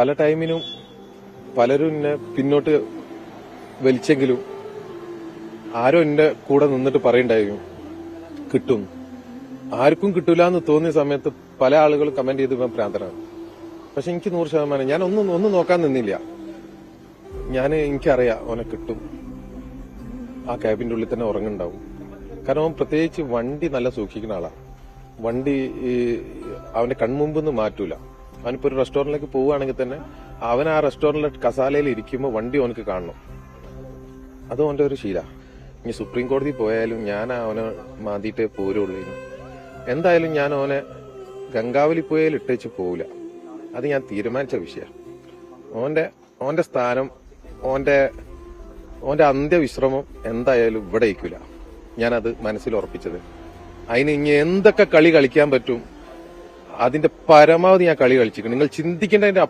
പല ടൈമിനും പലരും എന്നെ പിന്നോട്ട് വലിച്ചെങ്കിലും ആരോ എന്റെ കൂടെ നിന്നിട്ട് പറയണ്ടായിരുന്നു കിട്ടും. ആർക്കും കിട്ടൂല എന്ന് തോന്നിയ സമയത്ത് പല ആളുകളും കമന്റ് ചെയ്ത് ഇവൻ ഭ്രാന്തനാണ്. പക്ഷെ എനിക്ക് 100% ഞാൻ ഒന്നും നോക്കാൻ നിന്നില്ല. എനിക്കറിയാം ഓനെ കിട്ടും. ആ ക്യാബിന്റെ ഉള്ളിൽ തന്നെ ഉറങ്ങുണ്ടാവും. കാരണം അവൻ പ്രത്യേകിച്ച് വണ്ടി നല്ല സൂക്ഷിക്കുന്ന ആളാ. വണ്ടി അവന്റെ കൺമുമ്പൊന്നും മാറ്റൂല. അവനിപ്പോ ഒരു റെസ്റ്റോറന്റിലേക്ക് പോവുകയാണെങ്കിൽ തന്നെ അവൻ ആ റെസ്റ്റോറന്റിലെ കസാലയിൽ ഇരിക്കുമ്പോൾ വണ്ടി അവനക്ക് കാണണം. അത് അവന്റെ ഒരു ശീല. ഇനി സുപ്രീം കോടതി പോയാലും ഞാൻ അവനെ മാന്തിയിട്ടേ പോരുള്ളൂ. എന്തായാലും ഞാൻ അവനെ ഗംഗാവലി പുഴയിൽ ഇട്ടേച്ച് പോവില്ല. അത് ഞാൻ തീരുമാനിച്ച വിഷയം. ഓന്റെ സ്ഥാനം, ഓന്റെ അന്ത്യവിശ്രമം എന്തായാലും ഇവിടെ ഇരിക്കില്ല. ഞാനത് മനസ്സിൽ ഉറപ്പിച്ചത്. അതിന് ഇനി എന്തൊക്കെ കളി കളിക്കാൻ പറ്റും അതിന്റെ പരമാവധി ഞാൻ കളി കളിച്ചിരിക്കുന്നു. നിങ്ങൾ ചിന്തിക്കേണ്ടതിന്റെ